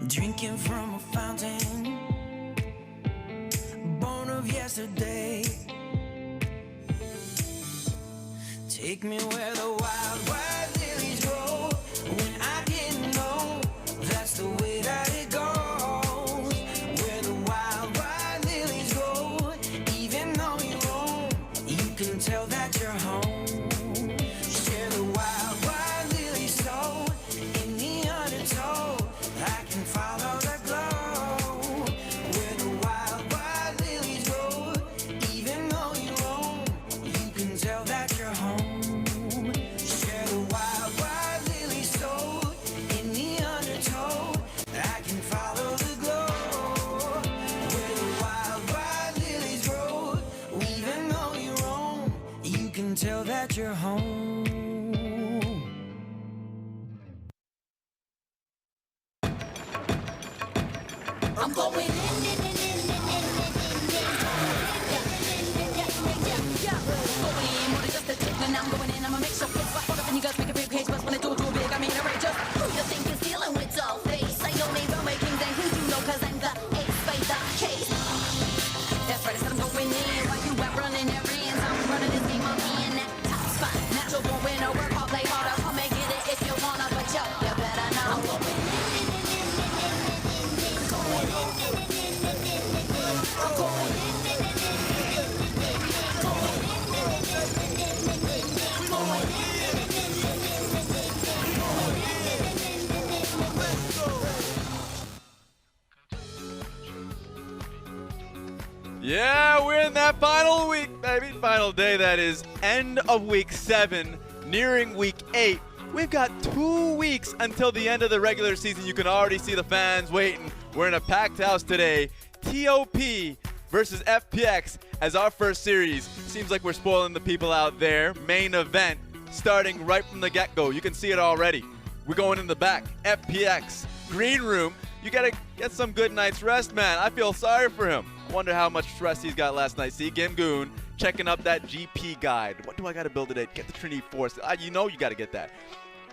drinking from a fountain, born of yesterday. Take me where the wild, wild lilies grow. When I didn't know, that's the way that it goes. Where the wild, wild lilies grow. Even though you roam, you can tell that you're home. Share the wild, wild lily soul. In the undertow, I can follow the glow. Where the wild, wild lilies grow. Even though you roam, you can tell that you're home. Tell that you're home. I'm going in, I'm going in, I'ma make sure it's right. Hold up and you guys make a big case, but when I do big, I mean outrageous. Who you think is dealing with doll face? I don't need my kings and who you know, cause I'm the ace by the case. That's right, I said I'm going in, while you out running errands, I'm running this game on me and that top spot. Natural born winner, work hard, play harder, come and get it if you wanna, but yo, you better know. I'm going in. I'm going in. Yeah, we're in that final week, baby. Final day, that is. End of week 7, nearing week 8. We've got 2 weeks until the end of the regular season. You can already see the fans waiting. We're in a packed house today. TOP versus FPX as our first series. Seems like we're spoiling the people out there. Main event starting right from the get-go. You can see it already. We're going in the back. FPX, green room. You got to get some good night's rest, man. I feel sorry for him. Wonder how much stress he's got last night. See, GimGoon checking up that GP guide. What do I got to build today? Get the Trinity Force. You know you got to get that.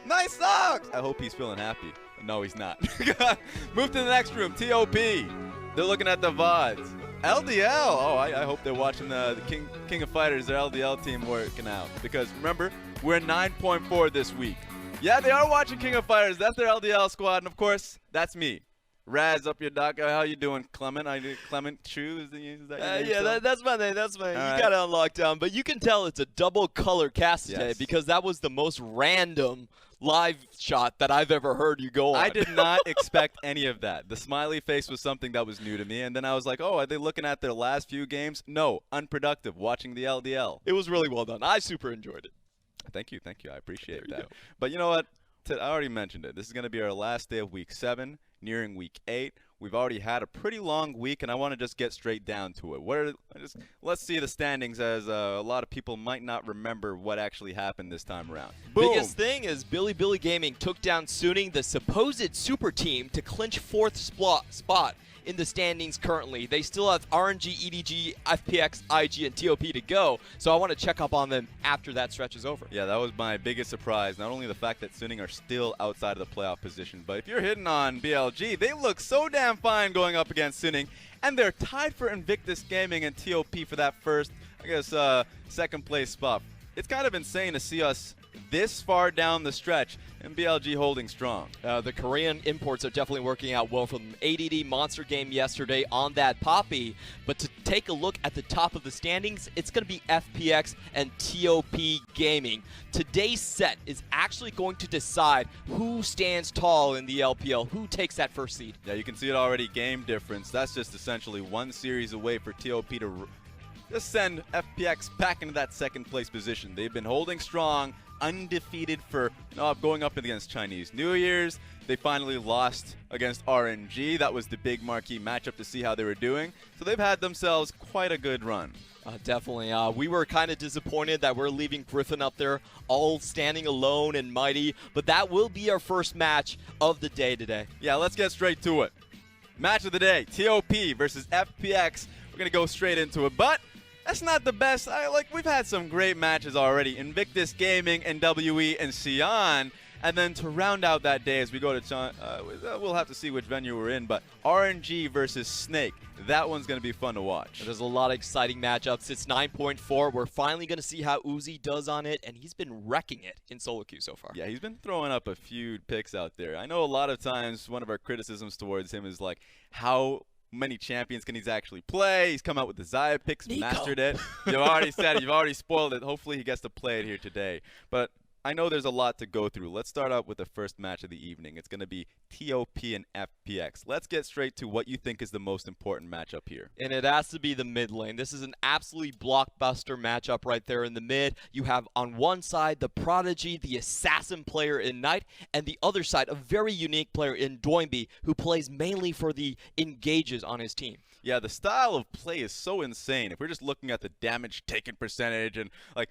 Nice socks. I hope he's feeling happy. No, he's not. Move to the next room. TOP. They're looking at the VODs. LDL. Oh, I hope they're watching the King of Fighters, their LDL team working out. Because remember, we're 9.4 this week. Yeah, they are watching King of Fighters. That's their LDL squad. And, of course, that's me. Raz up your doc. How you doing, Clement? Clement Chu, is that your name? Yeah, that's my name. That's my name. All You right. got it on lockdown. But you can tell it's a double color cast today Yes. because that was the most random live shot that I've ever heard you go on. I did not expect any of that. The smiley face was something that was new to me. And then I was like, oh, are they looking at their last few games? No, unproductive, watching the LDL. It was really well done. I super enjoyed it. Thank you. I appreciate There you that. go. But you know what? I already mentioned it. This is going to be our last day of week 7, nearing week 8. We've already had a pretty long week, and I want to just get straight down to it. Let's see the standings, as a lot of people might not remember what actually happened this time around. Boom. Biggest thing is Billy Gaming took down Suning, the supposed super team, to clinch 4th spot in the standings currently. They still have RNG, EDG, FPX, IG, and TOP to go, so I want to check up on them after that stretch is over. Yeah, that was my biggest surprise. Not only the fact that Suning are still outside of the playoff position, but if you're hitting on BLG, they look so damn fine going up against Suning, and they're tied for Invictus Gaming and TOP for that first, second place spot. It's kind of insane to see us this far down the stretch and BLG holding strong. The Korean imports are definitely working out well from ADD Monster Game yesterday on that Poppy. But to take a look at the top of the standings, it's going to be FPX and TOP Gaming. Today's set is actually going to decide who stands tall in the LPL, who takes that first seed. Yeah, you can see it already, game difference. That's just essentially one series away for TOP to just send FPX back into that second place position. They've been holding strong, undefeated for going up against Chinese New Year's. They finally lost against RNG. That was the big marquee matchup to see how they were doing. So they've had themselves quite a good run. Definitely. We were kind of disappointed that we're leaving Griffin up there all standing alone and mighty, but that will be our first match of the day today. Yeah, let's get straight to it. Match of the day, TOP versus FPX. We're going to go straight into it, but that's not the best. We've had some great matches already. Invictus Gaming, NWE, and Sion. And then to round out that day as we go to we'll have to see which venue we're in, but RNG versus Snake. That one's going to be fun to watch. There's a lot of exciting matchups. It's 9.4. We're finally going to see how Uzi does on it, and he's been wrecking it in solo queue so far. Yeah, he's been throwing up a few picks out there. I know a lot of times one of our criticisms towards him is like how many champions can he actually play. He's come out with the Xayah picks, mastered it. You've already said it. You've already spoiled it. Hopefully he gets to play it here today. But I know there's a lot to go through. Let's start out with the first match of the evening. It's going to be TOP and FPX. Let's get straight to what you think is the most important matchup here. And it has to be the mid lane. This is an absolutely blockbuster matchup right there in the mid. You have on one side the Prodigy, the assassin player in Knight, and the other side a very unique player in Doinb who plays mainly for the engages on his team. Yeah, the style of play is so insane. If we're just looking at the damage taken percentage and like...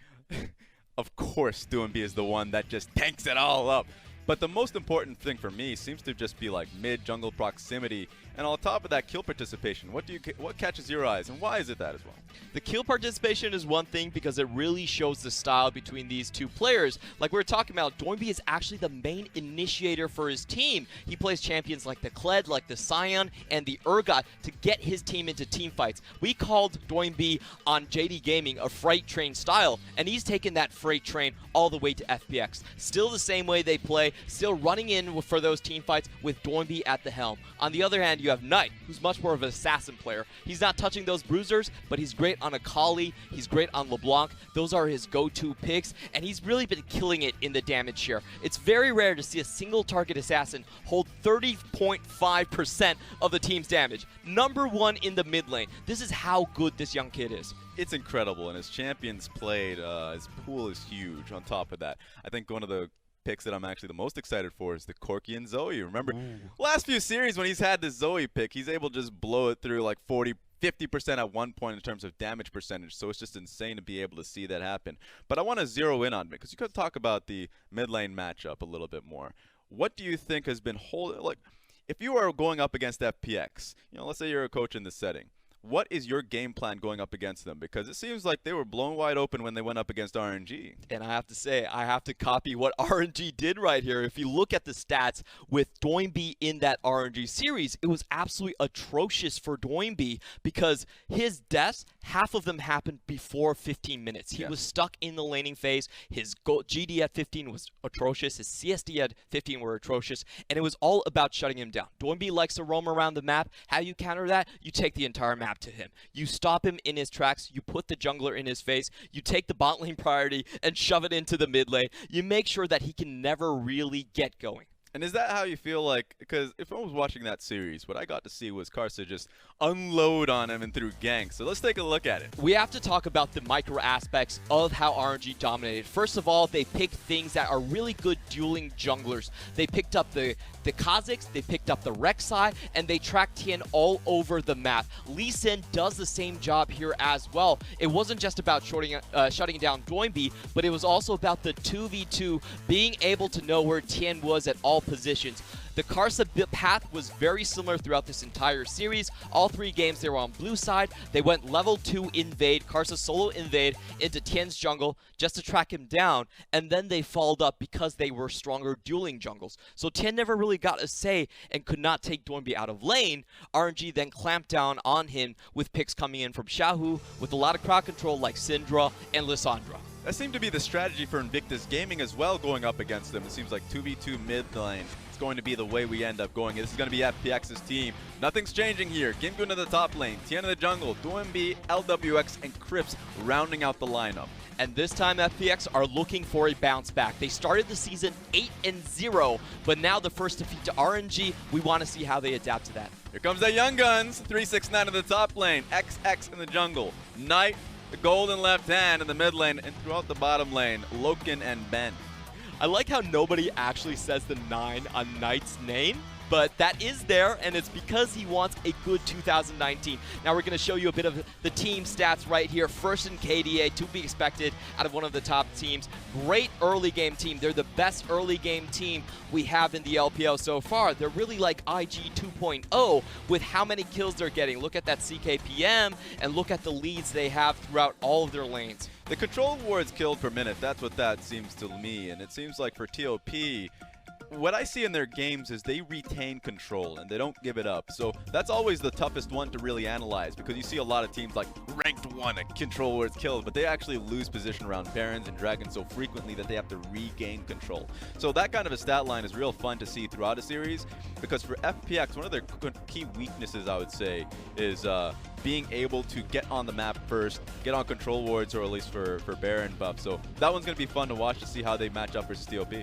Of course, Doinb is the one that just tanks it all up. But the most important thing for me seems to just be like mid-jungle proximity, and on top of that, kill participation. What catches your eyes, and why is it that as well? The kill participation is one thing because it really shows the style between these two players. Like we were talking about, Doinb is actually the main initiator for his team. He plays champions like the Kled, like the Tian, and the Urgot to get his team into team fights. We called Doinb on JD Gaming a freight train style, and he's taken that freight train all the way to FPX. Still the same way they play, still running in for those team fights with Doinb at the helm. On the other hand, you have Knight, who's much more of an assassin player. He's not touching those bruisers, but he's great on Akali, he's great on LeBlanc. Those are his go-to picks, and he's really been killing it in the damage share. It's very rare to see a single target assassin hold 30.5% of the team's damage. #1 in the mid lane. This is how good this young kid is. It's incredible, and his champions played, his pool is huge on top of that. I think one of the picks that I'm actually the most excited for is the Corki and Zoe. Remember, last few series when he's had the Zoe pick, he's able to just blow it through like 50% at one point in terms of damage percentage, so it's just insane to be able to see that happen. But I want to zero in on it because you could talk about the mid lane matchup a little bit more. What do you think has been holding, like, if you are going up against FPX, let's say you're a coach in this setting, what is your game plan going up against them? Because it seems like they were blown wide open when they went up against RNG. And I have to say, I have to copy what RNG did right here. If you look at the stats with Doinb in that RNG series, it was absolutely atrocious for Doinb because his deaths, half of them happened before 15 minutes. He was stuck in the laning phase. His GD at 15 was atrocious. His CSD at 15 were atrocious. And it was all about shutting him down. Doinb likes to roam around the map. How you counter that? You take the entire map to him. You stop him in his tracks, you put the jungler in his face, you take the bot lane priority and shove it into the mid lane. You make sure that he can never really get going. And is that how you feel like, because if I was watching that series, what I got to see was Karsa just unload on him and through ganks. So let's take a look at it. We have to talk about the micro aspects of how RNG dominated. First of all, they picked things that are really good dueling junglers. They picked up the Kha'Zix, they picked up the Rek'Sai, and they tracked Tian all over the map. Lucian does the same job here as well. It wasn't just about shutting down Doinb, but it was also about the 2v2 being able to know where Tian was at all positions. The Karsa path was very similar throughout this entire series. All 3 games they were on blue side. They went level 2 invade, Karsa solo invade into Tian's jungle just to track him down, and then they followed up because they were stronger dueling jungles. So Tian never really got a say and could not take Doinb out of lane. RNG then clamped down on him with picks coming in from Xiaohu with a lot of crowd control like Syndra and Lissandra. That seemed to be the strategy for Invictus Gaming as well going up against them. It seems like 2v2 mid lane is going to be the way we end up going. This is going to be FPX's team. Nothing's changing here. GimGoon to the top lane, Tian in the jungle, Doinb, LWX, and Crips rounding out the lineup. And this time FPX are looking for a bounce back. They started the season 8-0, but now the first defeat to RNG, we want to see how they adapt to that. Here comes the Young Guns, 369 in the top lane, XX in the jungle, Knight, the golden left hand in the mid lane, and throughout the bottom lane, LokeN and Ben. I like how nobody actually says the 9 on Knight's name. but that is there, and it's because he wants a good 2019. Now we're going to show you a bit of the team stats right here. First in KDA, to be expected out of one of the top teams. Great early game team. They're the best early game team we have in the LPL so far. They're really like IG 2.0 with how many kills they're getting. Look at that CKPM, and look at the leads they have throughout all of their lanes. The control wards killed per minute, that's what that seems to me. And it seems like for TOP, what I see in their games is they retain control and they don't give it up. So that's always the toughest one to really analyze, because you see a lot of teams like ranked 1 at control wards killed, but they actually lose position around Barons and Dragons so frequently that they have to regain control. So that kind of a stat line is real fun to see throughout a series, because for FPX, one of their key weaknesses, I would say, is being able to get on the map first, get on control wards, or at least for Baron buff. So that one's going to be fun to watch to see how they match up versus TOP.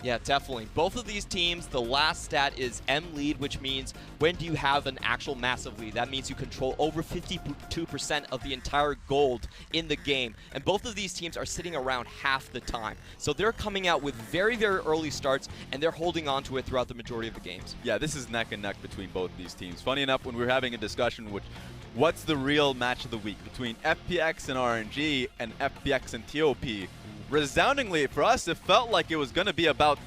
Yeah, definitely. Both of these teams, the last stat is M lead, which means when do you have an actual massive lead? That means you control over 52% of the entire gold in the game. And both of these teams are sitting around half the time. So they're coming out with very, very early starts, and they're holding on to it throughout the majority of the games. Yeah, this is neck and neck between both of these teams. Funny enough, when we were having a discussion with what's the real match of the week between FPX and RNG and FPX and TOP, resoundingly for us, it felt like it was going to be about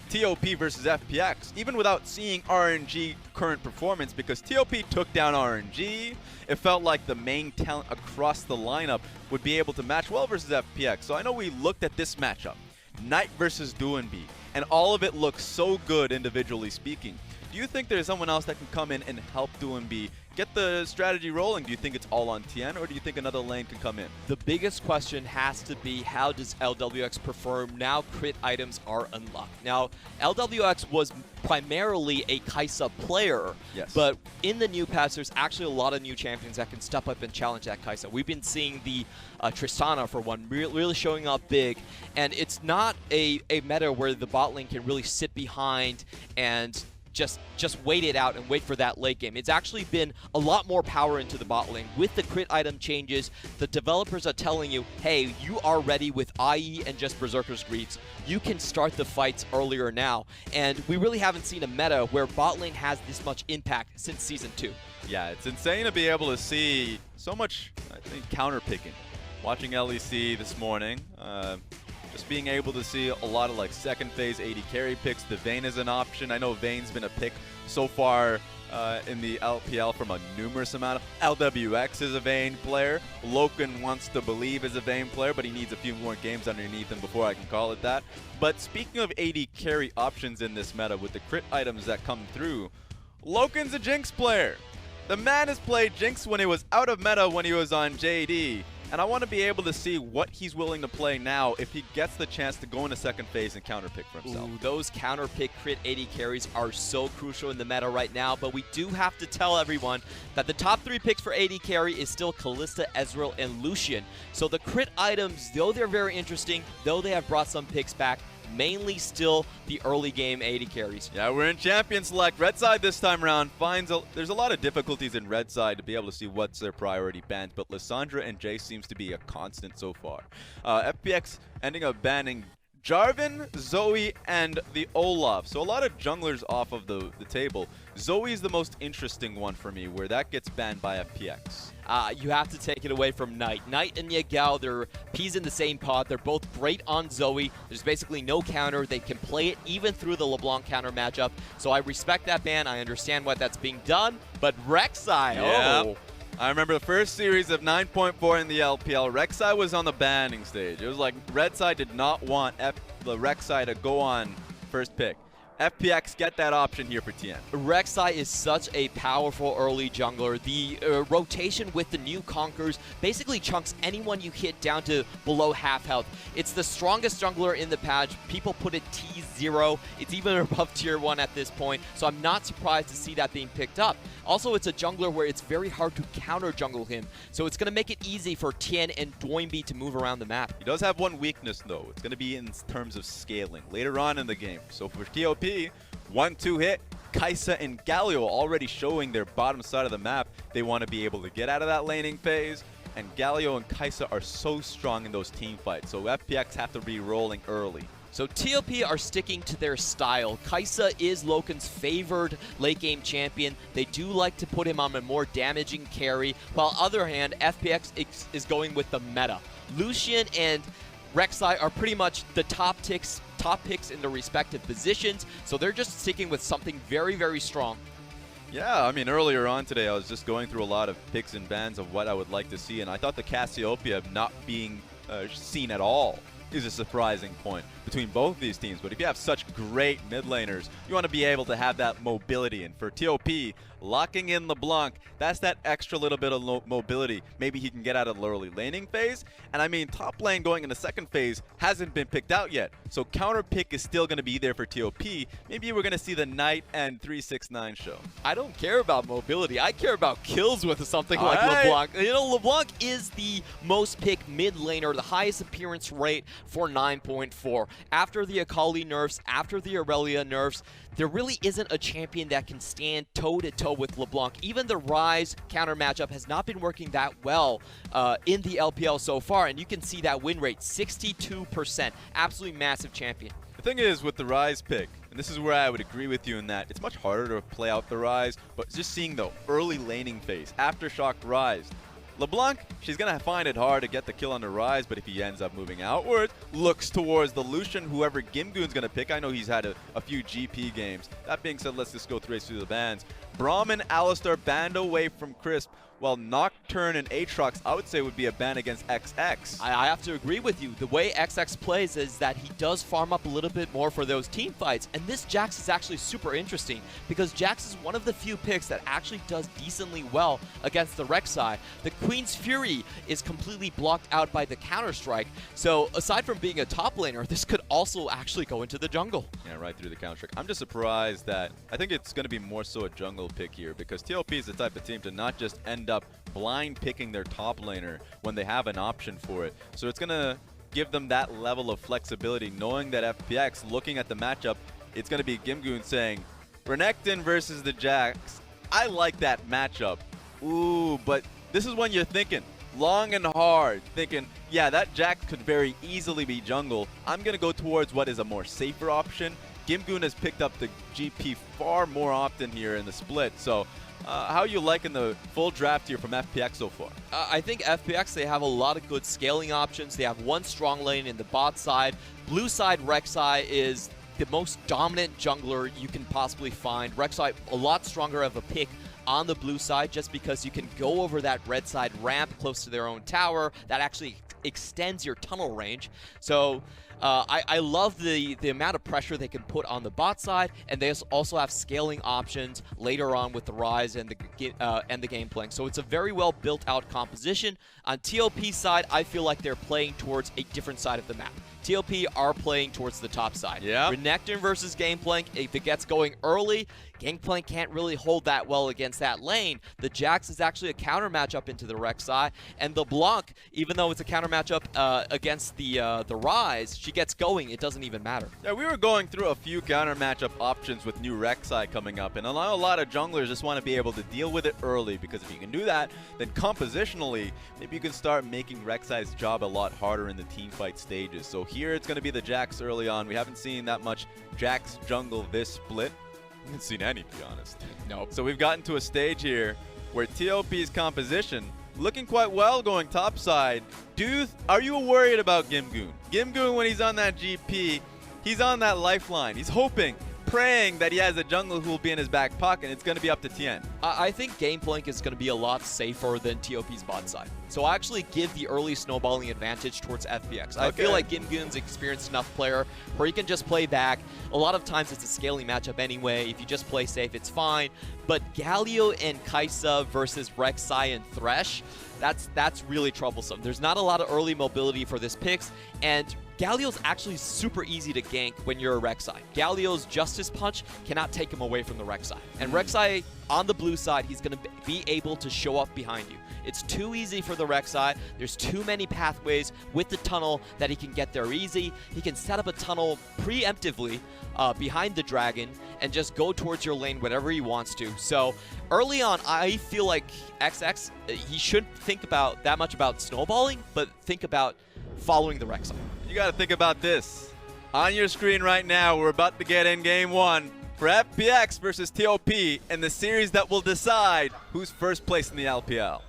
TOP versus FPX, even without seeing RNG current performance, because TOP took down RNG. It felt like the main talent across the lineup would be able to match well versus FPX. So I know we looked at this matchup, Knight versus Doinb, and all of it looks so good individually speaking. Do you think there's someone else that can come in and help Doinb get the strategy rolling? Do you think it's all on Tian, or do you think another lane can come in? The biggest question has to be, how does LWX perform now crit items are unlocked? Now, LWX was primarily a Kai'Sa player, yes, but in the new patch, there's actually a lot of new champions that can step up and challenge that Kai'Sa. We've been seeing the Tristana, for one, really showing up big, and it's not a meta where the bot lane can really sit behind and just wait it out and wait for that late game. It's actually been a lot more power into the bot lane. With the crit item changes, the developers are telling you, hey, you are ready with IE and just Berserker's Greaves. You can start the fights earlier now. And we really haven't seen a meta where bot lane has this much impact since Season 2. Yeah, it's insane to be able to see so much, I think, counter picking. Watching LEC this morning, just being able to see a lot of like second phase AD carry picks. The Vayne is an option. I know Vayne's been a pick so far in the LPL from a numerous amount of. LWX is a Vayne player. LokeN wants to believe is a Vayne player, but he needs a few more games underneath him before I can call it that. But speaking of AD carry options in this meta with the crit items that come through, LokeN's a Jinx player. The man has played Jinx when he was out of meta when he was on JD. And I want to be able to see what he's willing to play now if he gets the chance to go into second phase and counterpick for himself. Ooh, those counterpick crit AD carries are so crucial in the meta right now, but we do have to tell everyone that the top 3 picks for AD carry is still Kalista, Ezreal, and Lucian. So the crit items, though they're very interesting, though they have brought some picks back, mainly still the early game AD carries. Yeah, we're in Champion Select. Rek'Sai this time around finds there's a lot of difficulties in Rek'Sai to be able to see what's their priority banned, but Lissandra and Jace seems to be a constant so far. FPX ending up banning Jarvan, Zoe, and the Olaf. So a lot of junglers off of the table. Zoe's the most interesting one for me, where that gets banned by FPX. You have to take it away from Knight. Knight and Yagao, they're peas in the same pod. They're both great on Zoe. There's basically no counter. They can play it even through the LeBlanc counter matchup. So I respect that ban. I understand why that's being done. But Rek'Sai, oh. I remember the first series of 9.4 in the LPL. Rek'Sai was on the banning stage. It was like Rek'Sai did not want the Rek'Sai to go on first pick. FPX get that option here for Tian. Rek'Sai is such a powerful early jungler. The rotation with the new Conquerors basically chunks anyone you hit down to below half health. It's the strongest jungler in the patch. People put it T0. It's even above tier 1 at this point, so I'm not surprised to see that being picked up. Also, it's a jungler where it's very hard to counter jungle him, so it's going to make it easy for Tian and Doinb to move around the map. He does have one weakness, though. It's going to be in terms of scaling later on in the game. So for TOP, 1-2 hit, Kai'Sa and Galio already showing their bottom side of the map. They want to be able to get out of that laning phase, and Galio and Kai'Sa are so strong in those team fights, so FPX have to be rolling early. So TOP are sticking to their style. Kai'Sa is LokeN's favored late game champion. They do like to put him on a more damaging carry, while on the other hand, FPX is going with the meta. Lucian and Rek'Sai are pretty much the top picks in their respective positions, so they're just sticking with something very, very strong. Yeah, I mean, earlier on today, I was just going through a lot of picks and bans of what I would like to see, and I thought the Cassiopeia not being seen at all is a surprising point between both these teams. But if you have such great mid laners, you want to be able to have that mobility. And for TOP, locking in LeBlanc, that's that extra little bit of mobility. Maybe he can get out of the early laning phase. And I mean, top lane going in the second phase hasn't been picked out yet. So counter pick is still going to be there for TOP. Maybe we're going to see the Knight and 369 show. I don't care about mobility. I care about kills with something like LeBlanc. You know, LeBlanc is the most picked mid laner, the highest appearance rate for 9.4. After the Akali nerfs, after the Aurelia nerfs, there really isn't a champion that can stand toe-to-toe with LeBlanc. Even the Ryze counter matchup has not been working that well in the LPL so far, and you can see that win rate, 62%. Absolutely massive champion. The thing is with the Ryze pick, and this is where I would agree with you in that it's much harder to play out the Ryze, but just seeing the early laning phase, Aftershock Ryze, LeBlanc, she's going to find it hard to get the kill on the Ryze, but if he ends up moving outwards, looks towards the Lucian, whoever GimGoon's going to pick. I know he's had a few GP games. That being said, let's just go through the bans. Braum and Alistar banned away from Crisp, while Nocturne and Aatrox, I would say, would be a ban against XX. I have to agree with you. The way XX plays is that he does farm up a little bit more for those team fights, and this Jax is actually super interesting because Jax is one of the few picks that actually does decently well against the Rek'Sai. The Queen's Fury is completely blocked out by the Counter-Strike, so aside from being a top laner, this could also actually go into the jungle. Yeah, right through the Counter-Strike. I'm just surprised that I think it's going to be more so a jungle pick here because TOP is the type of team to not just end up blind picking their top laner when they have an option for it. So it's going to give them that level of flexibility, knowing that FPX, looking at the matchup, it's going to be GimGoon saying, Renekton versus the Jax. I like that matchup. Ooh, but this is when you're thinking long and hard, thinking, yeah, that Jax could very easily be jungle. I'm going to go towards what is a more safer option. GimGoon has picked up the GP far more often here in the split. So how are you liking the full draft here from FPX so far? I think FPX, they have a lot of good scaling options. They have one strong lane in the bot side. Blue side Rek'Sai is the most dominant jungler you can possibly find. Rek'Sai, a lot stronger of a pick on the blue side just because you can go over that red side ramp close to their own tower. That actually extends your tunnel range. So I love the amount of pressure they can put on the bot side, and they also have scaling options later on with the Ryze and the Gangplank. So it's a very well built out composition. On TOP side, I feel like they're playing towards a different side of the map. TOP are playing towards the top side. Yeah. Renekton versus Gangplank, if it gets going early, Gangplank can't really hold that well against that lane. The Jax is actually a counter matchup into the Rek'Sai, and the LeBlanc, even though it's a counter matchup against the Ryze, she gets going, it doesn't even matter. Yeah, we were going through a few counter matchup options with new Rek'Sai coming up, and a lot of junglers just want to be able to deal with it early, because if you can do that, then compositionally, maybe you can start making Rek'Sai's job a lot harder in the teamfight stages. So here it's going to be the Jax early on. We haven't seen that much Jax jungle this split. I haven't seen any, to be honest. Nope. So we've gotten to a stage here where TOP's composition looking quite well going topside. Are you worried about GimGoon? GimGoon, when he's on that GP, he's on that lifeline. He's hoping, praying that he has a jungle who will be in his back pocket, and it's going to be up to Tian. I think Gangplank is going to be a lot safer than TOP's bot side. So I actually give the early snowballing advantage towards FPX. I feel like GimGoon's experienced enough player where he can just play back. A lot of times it's a scaling matchup anyway. If you just play safe, it's fine. But Galio and Kai'Sa versus Rek'Sai and Thresh, that's really troublesome. There's not a lot of early mobility for this picks, and Galio's actually super easy to gank when you're a Rek'Sai. Galio's Justice Punch cannot take him away from the Rek'Sai. And Rek'Sai, on the blue side, he's going to be able to show up behind you. It's too easy for the Rek'Sai. There's too many pathways with the tunnel that he can get there easy. He can set up a tunnel preemptively behind the dragon and just go towards your lane whenever he wants to. So early on, I feel like XX, he shouldn't think about that much about snowballing, but think about following the Rek'Sai. You got to think about this. On your screen right now, we're about to get in game 1 for FPX versus TOP in the series that will decide who's first place in the LPL.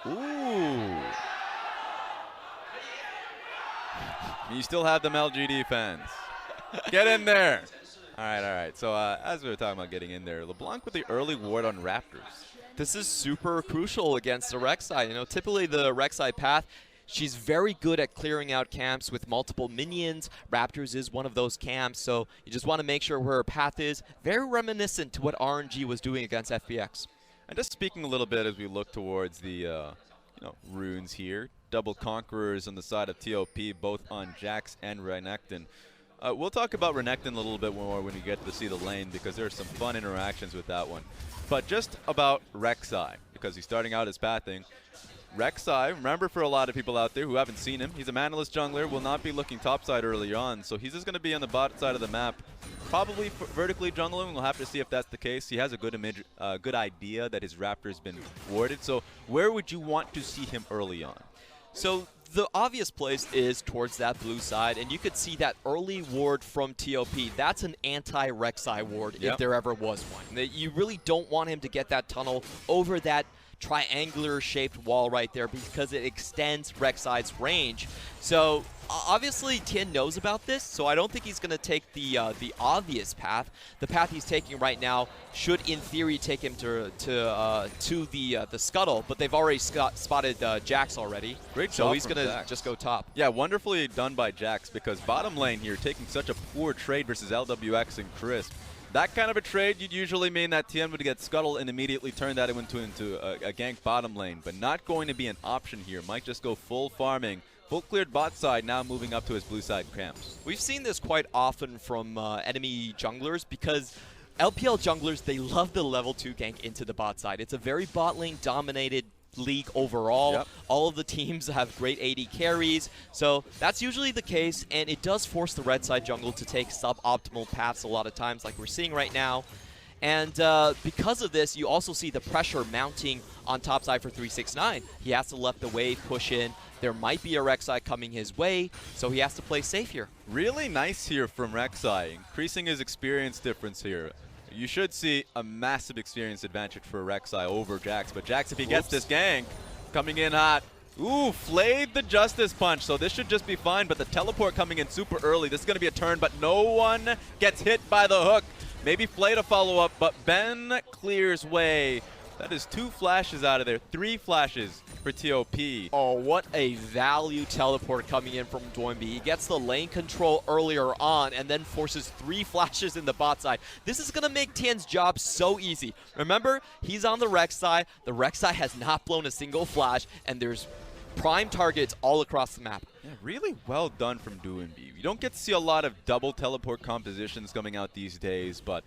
Ooh. You still have them LGD fans. Get in there. All right. So as we were talking about getting in there, LeBlanc with the early ward on Raptors. This is super crucial against the Rek'Sai. You know, typically the Rek'Sai path, she's very good at clearing out camps with multiple minions. Raptors is one of those camps, so you just want to make sure where her path is. Very reminiscent to what RNG was doing against FPX. And just speaking a little bit as we look towards the runes here, double conquerors on the side of TOP, both on Jax and Renekton. We'll talk about Renekton a little bit more when we get to see the lane, because there are some fun interactions with that one. But just about Rek'Sai, because he's starting out his pathing. Rek'Sai, remember, for a lot of people out there who haven't seen him, he's a manaless jungler, will not be looking topside early on, so he's just going to be on the bot side of the map, probably vertically jungling. We'll have to see if that's the case. He has a good good idea that his Raptor's been warded, so where would you want to see him early on? So the obvious place is towards that blue side, and you could see that early ward from TOP. That's an anti-Rek'Sai ward, if there ever was one. You really don't want him to get that tunnel over that triangular-shaped wall right there, because it extends Rek'Sai's range. So obviously Tian knows about this, so I don't think he's going to take the obvious path. The path he's taking right now should, in theory, take him to the scuttle, but they've already spotted Jax already. Great so job he's going to just go top. Yeah, wonderfully done by Jax, because bottom lane here taking such a poor trade versus LWX and Crisp. That kind of a trade you'd usually mean that Tian would get scuttle and immediately turn that into a gank bottom lane, but not going to be an option here. Might just go full farming. Full cleared bot side, now moving up to his blue side camps. We've seen this quite often from enemy junglers, because LPL junglers, they love the level 2 gank into the bot side. It's a very bot lane dominated league overall. Yep. All of the teams have great AD carries, so that's usually the case, and it does force the red side jungle to take suboptimal paths a lot of times, like we're seeing right now. And because of this, you also see the pressure mounting on top side for 369. He has to let the wave push in. There might be a Rek'Sai coming his way, so he has to play safe here. Really nice here from Rek'Sai, increasing his experience difference here. You should see a massive experience advantage for Rek'Sai over Jax, but Jax, if he gets this gank, coming in hot. Ooh, flayed the Justice Punch, so this should just be fine, but the teleport coming in super early. This is going to be a turn, but no one gets hit by the hook. Maybe Flay to follow up, but Ben clears way. That is 2 flashes out of there, 3 flashes for TOP. Oh, what a value teleport coming in from Doinb. He gets the lane control earlier on and then forces 3 flashes in the bot side. This is going to make Tian's job so easy. Remember, he's on the Rek'Sai. The Rek'Sai has not blown a single flash, and there's prime targets all across the map. Yeah, really well done from Doinb. You don't get to see a lot of double teleport compositions coming out these days, but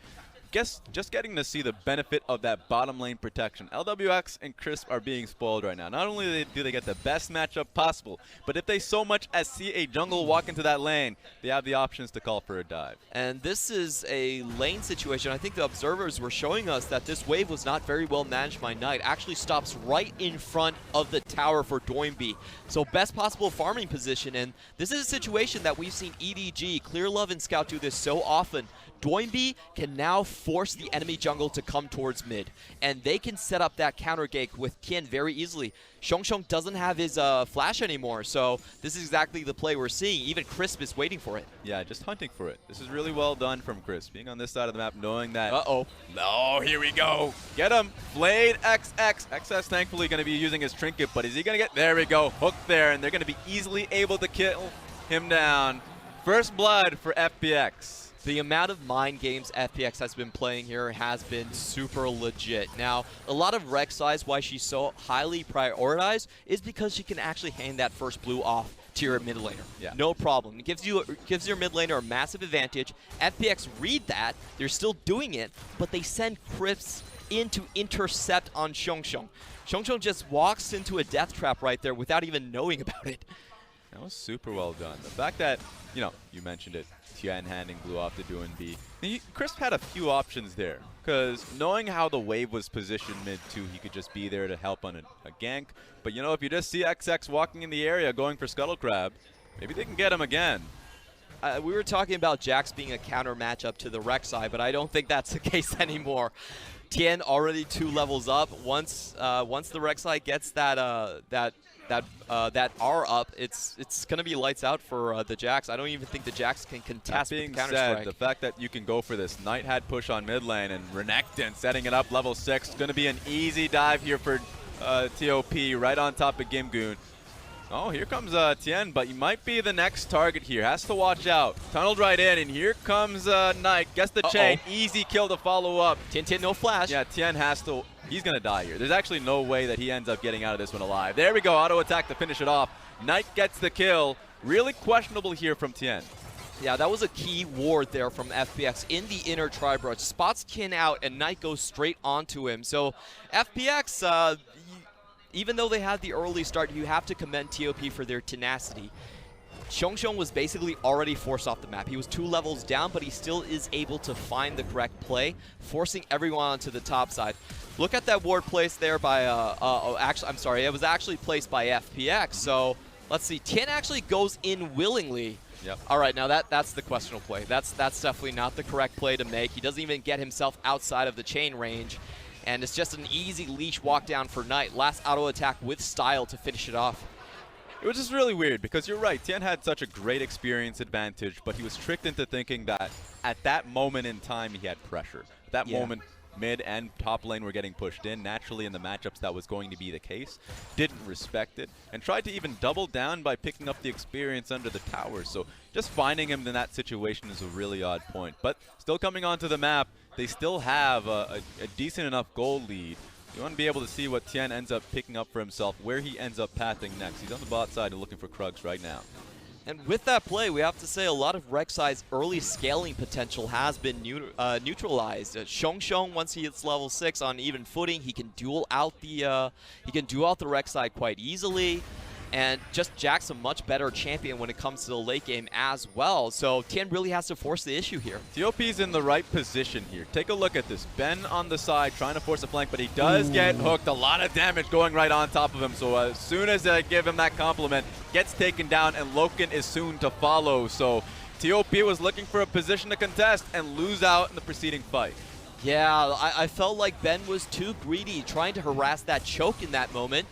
just getting to see the benefit of that bottom lane protection. LWX and Crisp are being spoiled right now. Not only do they get the best matchup possible, but if they so much as see a jungle walk into that lane, they have the options to call for a dive. And this is a lane situation. I think the observers were showing us that this wave was not very well managed by Knight. Actually stops right in front of the tower for Doinb. So best possible farming position, and this is a situation that we've seen EDG, Clear Love, and Scout do this so often. Doinb can now force the enemy jungle to come towards mid, and they can set up that counter gank with Tian very easily. Xiong doesn't have his flash anymore, so this is exactly the play we're seeing. Even Crisp is waiting for it. Yeah, just hunting for it. This is really well done from Crisp, being on this side of the map, knowing that... Uh-oh. No, here we go. Get him. Flayed XX. XS thankfully going to be using his trinket, but is he going to get... There we go. Hooked there, and they're going to be easily able to kill him down. First blood for FPX. The amount of mind games FPX has been playing here has been super legit. Now, a lot of Rek'Sai's why she's so highly prioritized is because she can actually hand that first blue off to your mid laner. Yeah. No problem. It gives your mid laner a massive advantage. FPX read that. They're still doing it, but they send Crisp in to intercept on Xiong. Xiong just walks into a death trap right there without even knowing about it. That was super well done. The fact that, you know, you mentioned it, Tian handing blue off to Doinb. Crisp had a few options there, because knowing how the wave was positioned mid-2, he could just be there to help on a gank. But, you know, if you just see XX walking in the area going for Scuttle Crab, maybe they can get him again. We were talking about Jax being a counter matchup to the Rek'Sai, but I don't think that's the case anymore. Tian already 2 levels up. Once the Rek'Sai gets that R up, it's gonna be lights out for the Jax. I don't even think the Jax can contest with the counter strike. The fact that you can go for this Knight had push on mid lane and Renekton setting it up level 6, going to be an easy dive here for TOP right on top of GimGoon. Oh, here comes Tian, but he might be the next target here. Has to watch out. Tunneled right in, and here comes Knight. Gets the chain. Easy kill to follow up. Tian, no flash. Yeah, Tian has to. He's going to die here. There's actually no way that he ends up getting out of this one alive. There we go. Auto attack to finish it off. Knight gets the kill. Really questionable here from Tian. Yeah, that was a key ward there from FPX in the inner tri-brush. Spots Tian out, and Knight goes straight onto him. So FPX, even though they had the early start, you have to commend TOP for their tenacity. Xiong was basically already forced off the map. He was 2 levels down, but he still is able to find the correct play, forcing everyone onto the top side. Look at that ward placed there by, actually, I'm sorry, it was actually placed by FPX. So let's see, Tian actually goes in willingly. Yep. All right, now that's the questionable play. That's definitely not the correct play to make. He doesn't even get himself outside of the chain range. And it's just an easy leash walk down for Knight. Last auto attack with style to finish it off. It was just really weird because you're right, Tian had such a great experience advantage, but he was tricked into thinking that at that moment in time he had pressure. At that moment, mid and top lane were getting pushed in. Naturally in the matchups that was going to be the case. Didn't respect it and tried to even double down by picking up the experience under the tower. So just finding him in that situation is a really odd point. But still coming onto the map, they still have a decent enough goal lead. You want to be able to see what Tian ends up picking up for himself, where he ends up pathing next. He's on the bot side and looking for Krugs right now. And with that play, we have to say a lot of Rek'Sai's early scaling potential has been neutralized. Xiong, once he hits level 6 on even footing, he can duel out the Rek'Sai quite easily. And just Jack's a much better champion when it comes to the late game as well. So Tian really has to force the issue here. TOP's in the right position here. Take a look at this. Ben on the side trying to force a flank, but he does get hooked. A lot of damage going right on top of him. So as soon as I give him that compliment, gets taken down, and LokeN is soon to follow. So TOP was looking for a position to contest and lose out in the preceding fight. Yeah, I felt like Ben was too greedy, trying to harass that choke in that moment.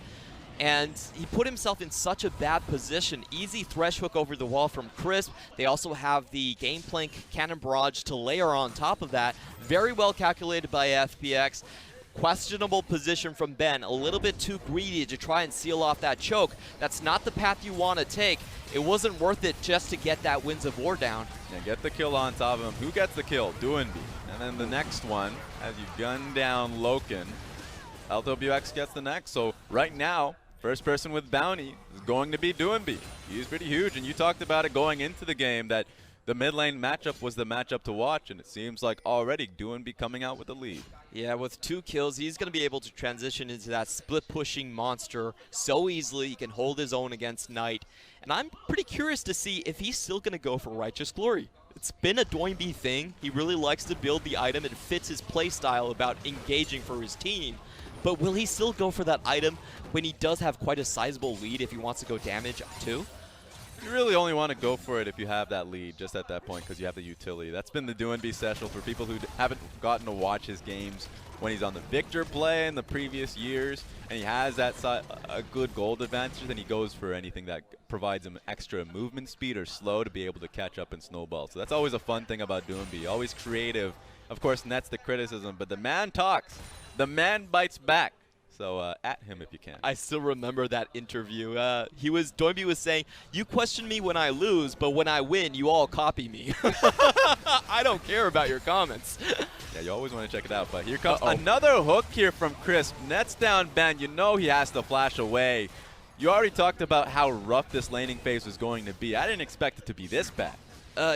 And he put himself in such a bad position. Easy Thresh hook over the wall from Crisp. They also have the Gangplank cannon barrage to layer on top of that. Very well calculated by FPX. Questionable position from Ben. A little bit too greedy to try and seal off that choke. That's not the path you want to take. It wasn't worth it just to get that Winds of War down. Yeah, get the kill on top of him. Who gets the kill? Doinb. And then the next one, as you gun down LokeN, LWX gets the next. So right now, first person with bounty is going to be Doinb. He's pretty huge, and you talked about it going into the game that the mid lane matchup was the matchup to watch, and it seems like already Doinb coming out with the lead. Yeah, with 2 kills, he's going to be able to transition into that split-pushing monster so easily. He can hold his own against Knight. And I'm pretty curious to see if he's still going to go for Righteous Glory. It's been a Doinb thing. He really likes to build the item. It fits his playstyle about engaging for his team. But will he still go for that item when he does have quite a sizable lead if he wants to go damage too? You really only want to go for it if you have that lead just at that point because you have the utility. That's been the Doinb special for people who haven't gotten to watch his games when he's on the Victor play in the previous years and he has that a good gold advantage, then he goes for anything that provides him extra movement speed or slow to be able to catch up and snowball. So that's always a fun thing about Doinb. Always creative. Of course, nets the criticism, but the man talks. The man bites back. So at him if you can. I still remember that interview. Doinb was saying, "You question me when I lose, but when I win, you all copy me." I don't care about your comments. Yeah, you always want to check it out. But here comes another hook here from Crisp. Nets down Ben. You know he has to flash away. You already talked about how rough this laning phase was going to be. I didn't expect it to be this bad.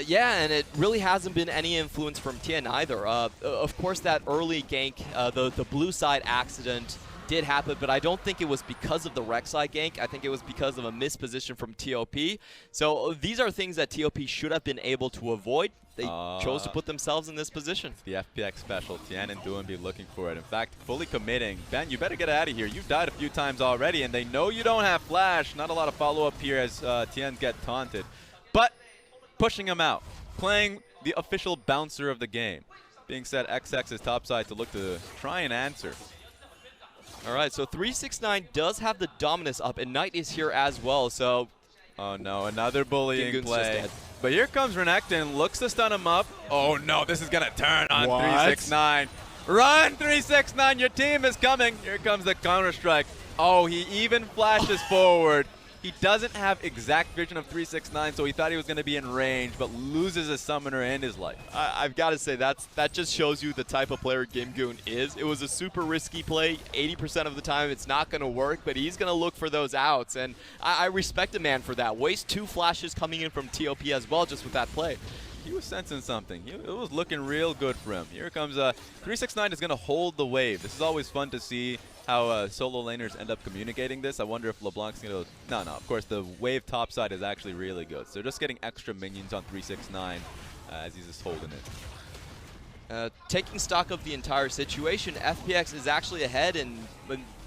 Yeah, and it really hasn't been any influence from Tian either. Of course, that early gank, the blue side accident did happen, but I don't think it was because of the Rek'Sai gank. I think it was because of a misposition from TOP. So these are things that TOP should have been able to avoid. They chose to put themselves in this position. The FPX special, Tian and Doinb looking for it. In fact, fully committing. Ben, you better get out of here. You've died a few times already, and they know you don't have flash. Not a lot of follow-up here as Tian get taunted. But pushing him out, playing the official bouncer of the game. Being said, XX is topside to look to try and answer. All right, so 369 does have the dominance up, and Knight is here as well, so... Oh no, another bullying GimGoon's play. just dead. But here comes Renekton, looks to stun him up. Oh no, this is gonna turn on 369. Run, 369, your team is coming. Here comes the counter-strike. Oh, he even flashes forward. He doesn't have exact vision of 369, so he thought he was gonna be in range, but loses a summoner and his life. I've got to say, that just shows you the type of player GimGoon is. It was a super risky play. 80% of the time, it's not going to work, but he's going to look for those outs, and I respect a man for that. Waste 2 flashes coming in from TOP as well just with that play. He was sensing something. It was looking real good for him. Here comes 369 is going to hold the wave. This is always fun to see how solo laners end up communicating this. I wonder if LeBlanc's going to... No, of course, the wave topside is actually really good. So just getting extra minions on 369 as he's just holding it. Taking stock of the entire situation, FPX is actually ahead in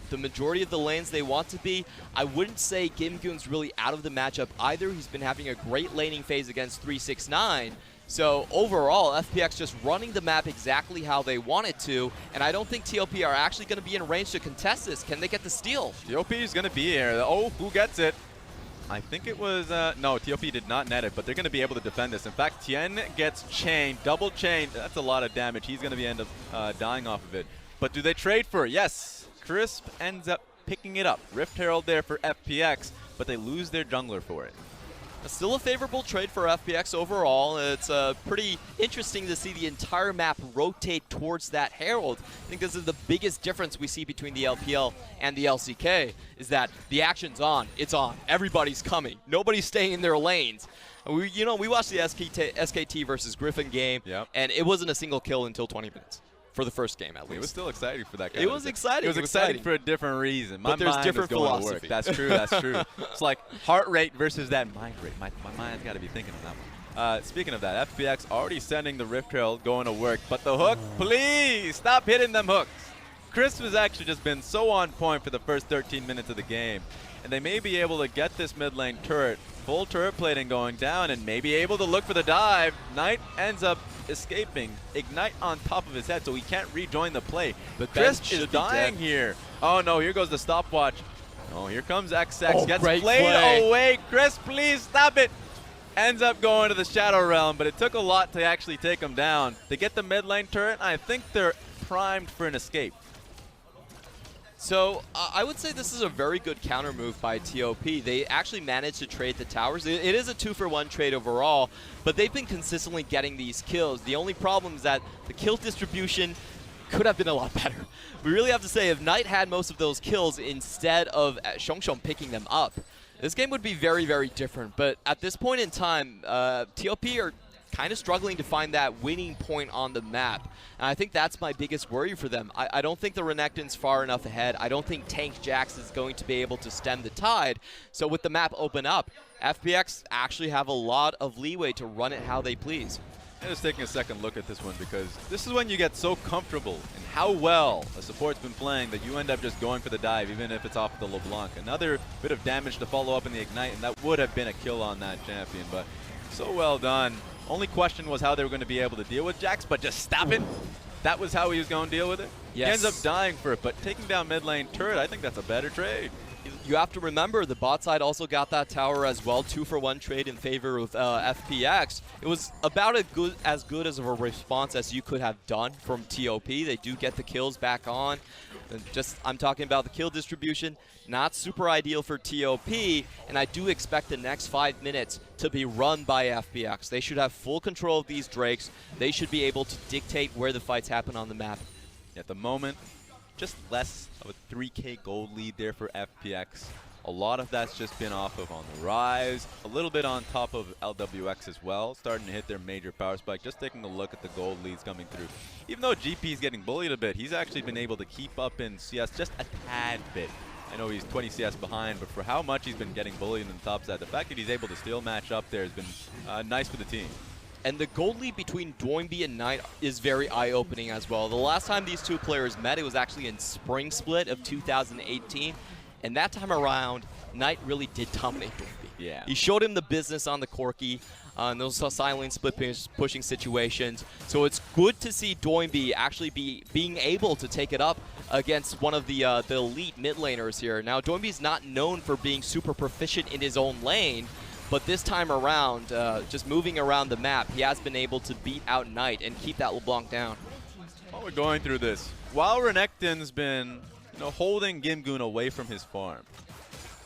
the majority of the lanes they want to be. I wouldn't say GimGoon's really out of the matchup either. He's been having a great laning phase against 369. So overall, FPX just running the map exactly how they want it to, and I don't think TOP are actually going to be in range to contest this. Can they get the steal? TOP is going to be here. Oh, who gets it? I think it was, no, TOP did not net it, but they're going to be able to defend this. In fact, Tian gets chained, double chained. That's a lot of damage. He's going to end up dying off of it. But do they trade for it? Yes. Crisp ends up picking it up. Rift Herald there for FPX, but they lose their jungler for it. Still a favorable trade for FPX overall. It's pretty interesting to see the entire map rotate towards that Herald. I think this is the biggest difference we see between the LPL and the LCK, is that the action's on. It's on. Everybody's coming. Nobody's staying in their lanes. We watched the SKT versus Griffin game, and it wasn't a single kill until 20 minutes. For the first game, at least. It was still exciting for that guy. It was exciting. It was exciting for a different reason. My but there's mind different is going philosophy. to work. That's true. That's true. It's like heart rate versus that mind rate. My mind's got to be thinking of that one. Speaking of that, FPX already sending the Rift Herald going to work. But the hook, please stop hitting them hooks. Chris has actually just been so on point for the first 13 minutes of the game. And they may be able to get this mid lane turret. Full turret plating going down and maybe able to look for the dive. Knight ends up escaping. Ignite on top of his head so he can't rejoin the play. But Chris is dying here. Oh no, here goes the stopwatch. Oh, here comes XX. Oh, gets played played away. Chris, please stop it. Ends up going to the Shadow Realm, but it took a lot to actually take him down. They get the mid lane turret. I think they're primed for an escape. So I would say this is a very good counter move by TOP. They actually managed to trade the towers. It is a 2-for-1 trade overall, but they've been consistently getting these kills. The only problem is that the kill distribution could have been a lot better. We really have to say, if Knight had most of those kills instead of Xiongxiong picking them up, this game would be very, very different. But at this point in time, TOP are kind of struggling to find that winning point on the map. And I think that's my biggest worry for them. I don't think the Renekton's far enough ahead. I don't think Tank Jax is going to be able to stem the tide. So with the map open up, FPX actually have a lot of leeway to run it how they please. I'm just taking a second look at this one because this is when you get so comfortable in how well a support's been playing that you end up just going for the dive, even if it's off the LeBlanc. Another bit of damage to follow up in the Ignite, and that would have been a kill on that champion, but so well done. Only question was how they were going to be able to deal with Jax, but just stop it. That was how he was going to deal with it. Yes. He ends up dying for it, but taking down mid lane turret, I think that's a better trade. You have to remember the bot side also got that tower as well. 2-for-1 trade in favor of FPX. It was about as good as a response as you could have done from TOP. They do get the kills back on. I'm talking about the kill distribution. Not super ideal for TOP, and I do expect the next 5 minutes to be run by FPX. They should have full control of these Drakes. They should be able to dictate where the fights happen on the map. At the moment, just less of a 3K gold lead there for FPX. A lot of that's just been off of on the Ryze, a little bit on top of LWX as well, starting to hit their major power spike. Just taking a look at the gold leads coming through. Even though GP is getting bullied a bit, he's actually been able to keep up in CS just a tad bit. I know he's 20 CS behind, but for how much he's been getting bullied in the top side, the fact that he's able to still match up there has been nice for the team. And the gold lead between Doinb and Knight is very eye-opening as well. The last time these two players met, it was actually in Spring Split of 2018. And that time around, Knight really did dominate Doinb. Yeah. He showed him the business on the Corki, in those silent split pushing situations. So it's good to see Doinb actually being able to take it up against one of the elite mid laners here. Now, Doinb's not known for being super proficient in his own lane, but this time around, just moving around the map, he has been able to beat out Knight and keep that LeBlanc down. While we're going through this, while Renekton's been holding GimGoon away from his farm,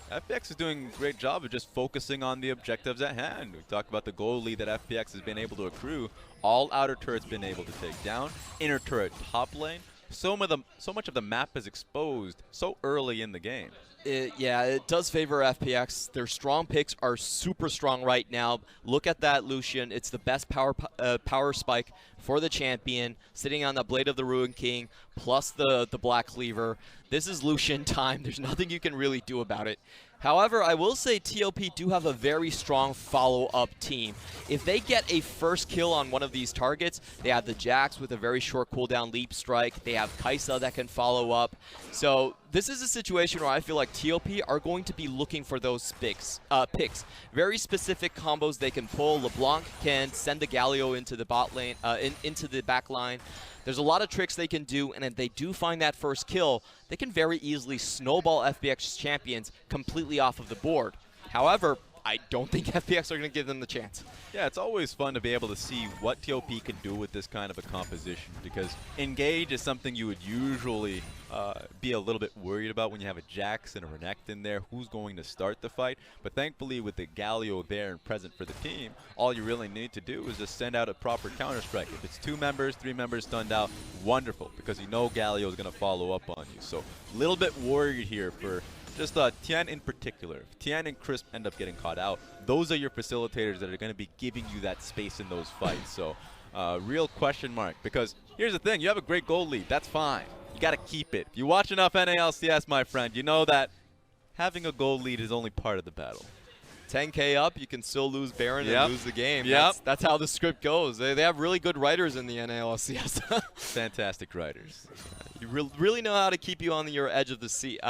FPX is doing a great job of just focusing on the objectives at hand. We talked about the gold lead that FPX has been able to accrue. All outer turrets been able to take down. Inner turret top lane. So much of the map is exposed so early in the game. Yeah, it does favor FPX. Their strong picks are super strong right now. Look at that Lucian. It's the best power spike for the champion, sitting on the Blade of the Ruined King, plus the Black Cleaver. This is Lucian time. There's nothing you can really do about it. However, I will say TOP do have a very strong follow-up team. If they get a first kill on one of these targets, they have the Jax with a very short cooldown leap strike. They have Kai'Sa that can follow up. So this is a situation where I feel like TOP are going to be looking for those picks. Very specific combos they can pull. LeBlanc can send the Galio into the bot lane, into the back line. There's a lot of tricks they can do, and if they do find that first kill, they can very easily snowball FPX champions completely off of the board. However, I don't think FPX are going to give them the chance. Yeah, it's always fun to be able to see what TOP can do with this kind of a composition, because engage is something you would usually be a little bit worried about when you have a Jax and a Renekton there. Who's going to start the fight? But thankfully, with the Galio there and present for the team, all you really need to do is just send out a proper counter-strike. If it's 2 members, 3 members stunned out, wonderful, because you know Galio is going to follow up on you. So a little bit worried here for just Tian in particular. If Tian and Crisp end up getting caught out, those are your facilitators that are going to be giving you that space in those fights. So real question mark, because here's the thing, you have a great gold lead, that's fine. You got to keep it. If you watch enough NALCS, my friend, you know that having a gold lead is only part of the battle. 10K up, you can still lose Baron and lose the game. Yep. That's how the script goes. They have really good writers in the NALCS. Fantastic writers. You really know how to keep you on your edge of the seat,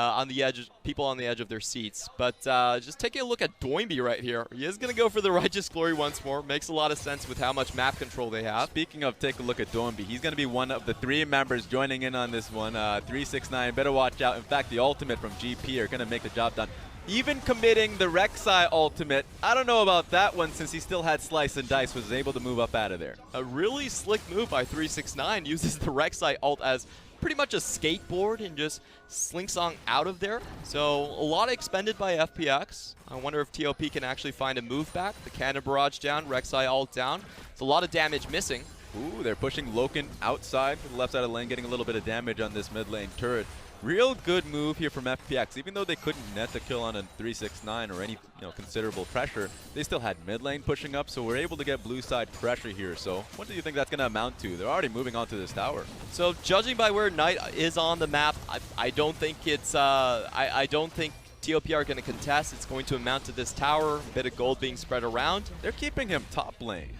people on the edge of their seats. But just taking a look at Doinb right here. He is going to go for the Righteous Glory once more. Makes a lot of sense with how much map control they have. Speaking of take a look at Doinb, he's going to be one of the 3 members joining in on this one. 369, better watch out. In fact, the ultimate from GP are going to make the job done. Even committing the Rek'Sai ultimate. I don't know about that one, since he still had Slice and Dice, was able to move up out of there. A really slick move by 369. Uses the Rek'Sai ult as pretty much a skateboard and just slingsong out of there. So a lot expended by FPX. I wonder if TOP can actually find a move back. The cannon barrage down, Rek'Sai ult down. It's a lot of damage missing. Ooh, they're pushing LokeN outside to the left side of the lane, getting a little bit of damage on this mid lane turret. Real good move here from FPX. Even though they couldn't net the kill on a 369 or any considerable pressure, they still had mid lane pushing up, so we're able to get blue side pressure here. So what do you think that's going to amount to? They're already moving on to this tower. So judging by where Knight is on the map, I don't think it's I don't think TOP are going to contest. It's going to amount to this tower, a bit of gold being spread around. They're keeping him top lane.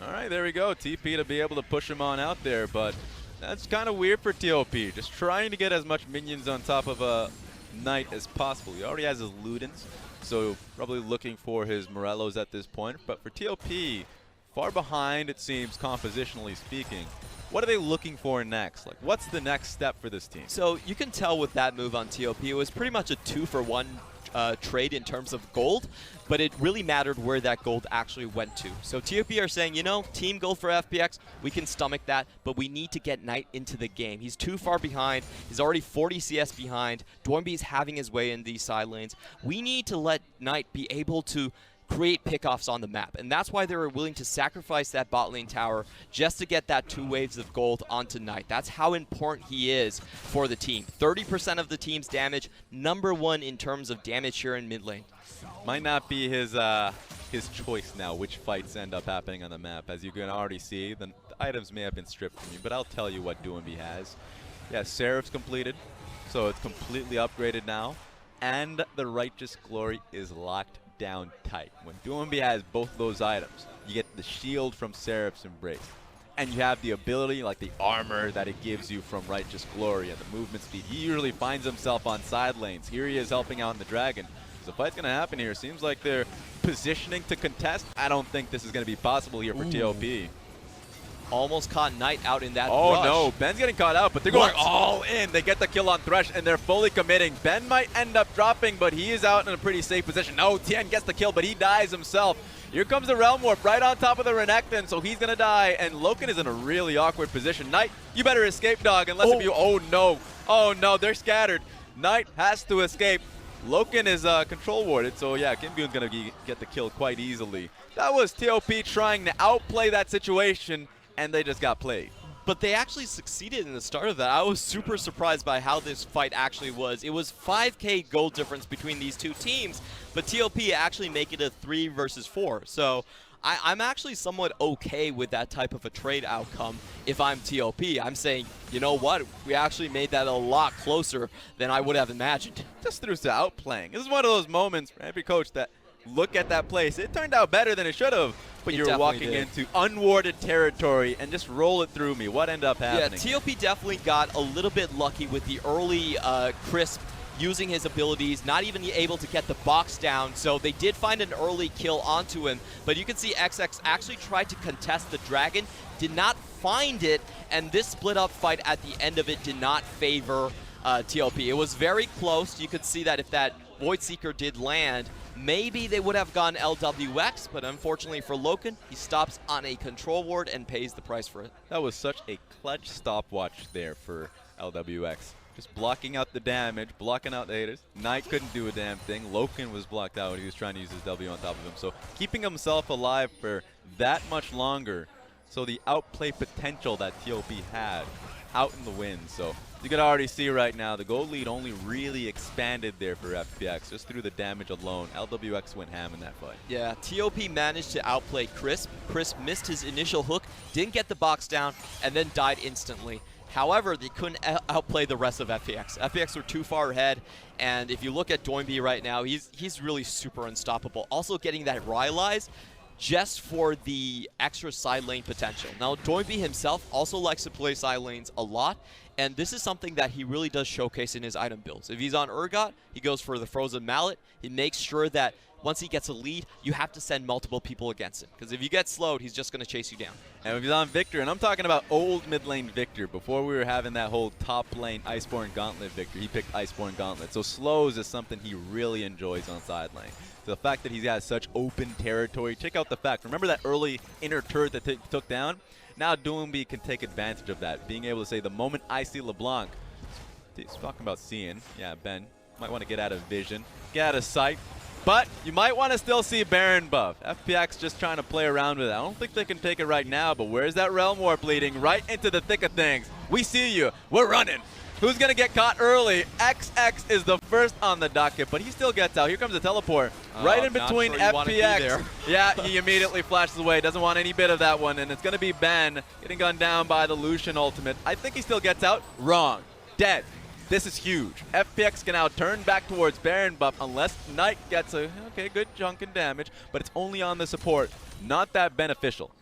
All right, there we go. TP to be able to push him on out there, but that's kind of weird for TOP. Just trying to get as much minions on top of a Knight as possible. He already has his Ludens, so probably looking for his Morellos at this point. But for TOP, far behind it seems, compositionally speaking. What are they looking for next? Like, what's the next step for this team? So you can tell with that move on TOP, it was pretty much a 2-for-1 trade in terms of gold, but it really mattered where that gold actually went to. So TOP are saying, team gold for FPX, we can stomach that, but we need to get Knight into the game. He's too far behind. He's already 40 CS behind. Doinb is having his way in these side lanes. We need to let Knight be able to create pickoffs on the map. And that's why they were willing to sacrifice that bot lane tower just to get that 2 waves of gold onto Knight. That's how important he is for the team. 30% of the team's damage, #1 in terms of damage here in mid lane. Might not be his choice now which fights end up happening on the map. As you can already see, the items may have been stripped from you, but I'll tell you what Doinb has. Yeah, Seraph's completed, so it's completely upgraded now. And the Righteous Glory is locked down tight. When Doinb has both those items, you get the shield from Seraph's Embrace. And you have the ability, like the armor that it gives you from Righteous Glory and the movement speed. He usually finds himself on side lanes. Here he is helping out in the Dragon. The fight's going to happen here. Seems like they're positioning to contest. I don't think this is going to be possible here for TOP. Almost caught Knight out in that Oh rush. no, Ben's getting caught out, but they're going all in. They get the kill on Thresh, and they're fully committing. Ben might end up dropping, but he is out in a pretty safe position. No, Tian gets the kill, but he dies himself. Here comes the Realm Warp right on top of the Renekton, so he's going to die, and LokeN is in a really awkward position. Knight, you better escape, dog, unless if you... Oh no, they're scattered. Knight has to escape. LokeN is control warded, so yeah, GimGoon's going to get the kill quite easily. That was TOP trying to outplay that situation, and they just got played. But they actually succeeded in the start of that. I was super surprised by how this fight actually was. It was 5K gold difference between these two teams, but TOP actually make it a 3 versus 4. So I'm actually somewhat okay with that type of a trade outcome if I'm TOP. I'm saying, you know what? We actually made that a lot closer than I would have imagined. Just through to outplaying. This is one of those moments for every coach that look at that place. It turned out better than it should have, but you're walking into unwarded territory and just roll it through me. What ended up happening? Yeah, TOP definitely got a little bit lucky with the early Crisp using his abilities, not even able to get the box down, so they did find an early kill onto him, but you can see XX actually tried to contest the Dragon, did not find it, and this split up fight at the end of it did not favor TOP. It was very close. You could see that if that Void Seeker did land, maybe they would have gone LWX, but unfortunately for LokeN, he stops on a control ward and pays the price for it. That was such a clutch stopwatch there for LWX. Just blocking out the damage, blocking out the haters. Knight couldn't do a damn thing. LokeN was blocked out. He was trying to use his W on top of him. So keeping himself alive for that much longer. So the outplay potential that TOP had out in the wind. So you can already see right now the gold lead only really expanded there for FPX just through the damage alone. LWX went ham in that fight. Yeah, TOP managed to outplay Crisp. Crisp missed his initial hook, didn't get the box down, and then died instantly. However, they couldn't outplay the rest of FPX. FPX were too far ahead, and if you look at Doinb right now, he's really super unstoppable. Also getting that Ryze just for the extra side lane potential. Now, Doinb himself also likes to play side lanes a lot, and this is something that he really does showcase in his item builds. If he's on Urgot, he goes for the Frozen Mallet. He makes sure that once he gets a lead, you have to send multiple people against him. Because if you get slowed, he's just going to chase you down. And if he's on Victor, and I'm talking about old mid lane Victor, before we were having that whole top lane Iceborne Gauntlet Victor, he picked Iceborne Gauntlet. So slows is something he really enjoys on side lane. So the fact that he's got such open territory, check out the fact. Remember that early inner turret that took down? Now Doinb can take advantage of that, being able to say, the moment I see LeBlanc, he's talking about seeing, yeah, Ben, might want to get out of vision, get out of sight. But you might want to still see Baron buff. FPX just trying to play around with it. I don't think they can take it right now, but where's that Realm Warp leading? Right into the thick of things. We see you. We're running. Who's going to get caught early? XX is the first on the docket, but he still gets out. Here comes the teleport. Right in between FPX. Yeah, he immediately flashes away. Doesn't want any bit of that one, and it's going to be Ben getting gunned down by the Lucian ultimate. I think he still gets out. Wrong. Dead. This is huge. FPX can now turn back towards Baron buff unless Knight gets a good chunk in damage, but it's only on the support. Not that beneficial.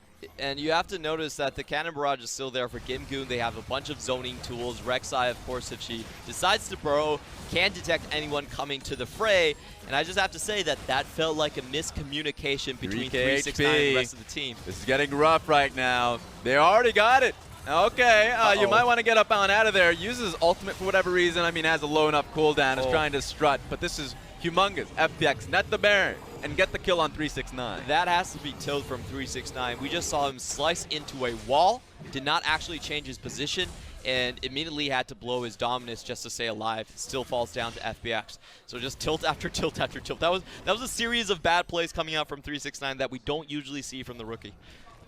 And you have to notice that the Cannon Barrage is still there for GimGoon. They have a bunch of zoning tools. Rek'Sai, of course, if she decides to burrow, can detect anyone coming to the fray. And I just have to say that that felt like a miscommunication between 369 and the rest of the team. This is getting rough right now. They already got it. Okay, you might want to get up on out of there. Uses ultimate for whatever reason. I mean, has a low enough cooldown. Is trying to strut, but this is humongous. FPX, net the Baron, and get the kill on 369. That has to be tilled from 369. We just saw him slice into a wall, did not actually change his position, and immediately had to blow his dominance just to stay alive. Still falls down to FPX. So just tilt after tilt after tilt. That was a series of bad plays coming out from 369 that we don't usually see from the rookie.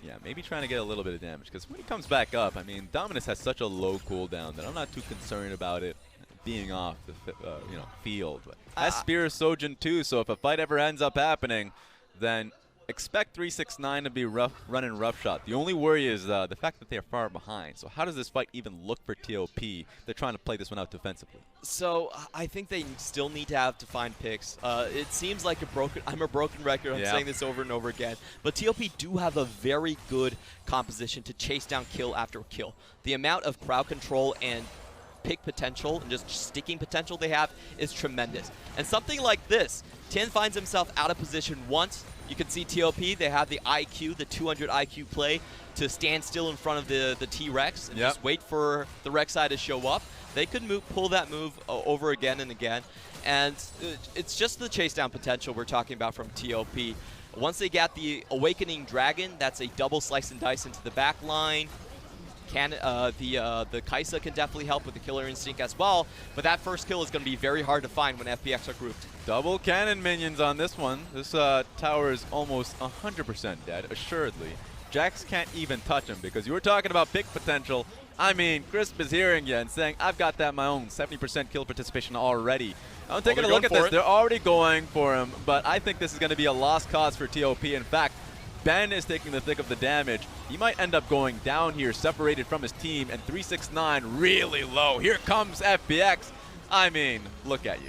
Yeah, maybe trying to get a little bit of damage, because when he comes back up, I mean, Dominus has such a low cooldown that I'm not too concerned about it being off the field. But as Spear is Sojin too, so if a fight ever ends up happening, then expect 369 to be running roughshod. The only worry is the fact that they are far behind. So how does this fight even look for TOP? They're trying to play this one out defensively. So I think they still need to have defined picks. It seems like I'm a broken record. I'm saying this over and over again. But TOP do have a very good composition to chase down kill after kill. The amount of crowd control and pick potential and just sticking potential they have is tremendous. And something like this, Tian finds himself out of position once. You can see TOP, they have the IQ, the 200 IQ play to stand still in front of the T-Rex and just wait for the Rek'Sai to show up. They could pull that move over again and again. And it's just the chase down potential we're talking about from TOP. Once they got the Awakening Dragon, that's a double slice and dice into the back line. The Kaisa can definitely help with the killer instinct as well, but that first kill is going to be very hard to find when FPX are grouped. Double cannon minions on this one. This tower is almost 100% dead, assuredly. Jax can't even touch him because you were talking about pick potential. I mean, Crisp is hearing you and saying, I've got that my own 70% kill participation already. I'm taking a look at this. They're already going for him, but I think this is going to be a lost cause for TOP. In fact, Ben is taking the thick of the damage. He might end up going down here, separated from his team, and 369 really low. Here comes FPX. I mean, look at you.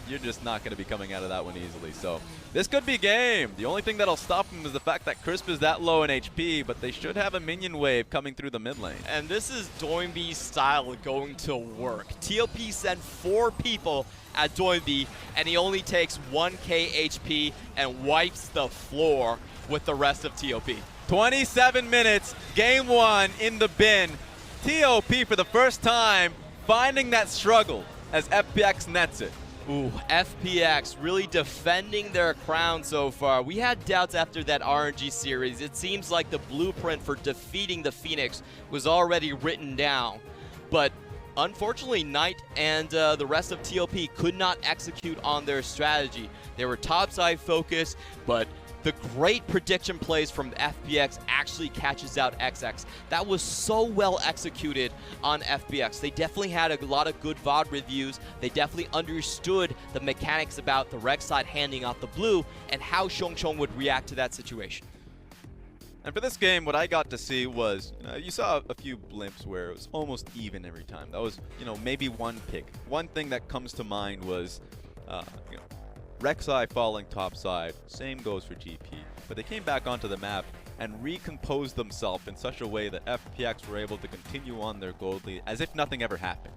You're just not going to be coming out of that one easily. So this could be game. The only thing that'll stop him is the fact that Crisp is that low in HP, but they should have a minion wave coming through the mid lane. And this is Doinb's style going to work. TOP sent 4 people at Doinb, and he only takes 1k HP and wipes the floor with the rest of TOP. 27 minutes, game 1 in the bin. TOP for the first time finding that struggle as FPX nets it. Ooh, FPX really defending their crown so far. We had doubts after that RNG series. It seems like the blueprint for defeating the Phoenix was already written down. But unfortunately, Knight and the rest of TOP could not execute on their strategy. They were topside focused, but the great prediction plays from FPX actually catches out XX. That was so well executed on FPX. They definitely had a lot of good VOD reviews. They definitely understood the mechanics about the Rek'Sai handing out the blue and how Xiongqiong would react to that situation. And for this game, what I got to see was, you saw a few blimps where it was almost even every time. That was, maybe one pick. One thing that comes to mind was, Rek'Sai falling topside, same goes for GP, but they came back onto the map and recomposed themselves in such a way that FPX were able to continue on their gold lead as if nothing ever happened.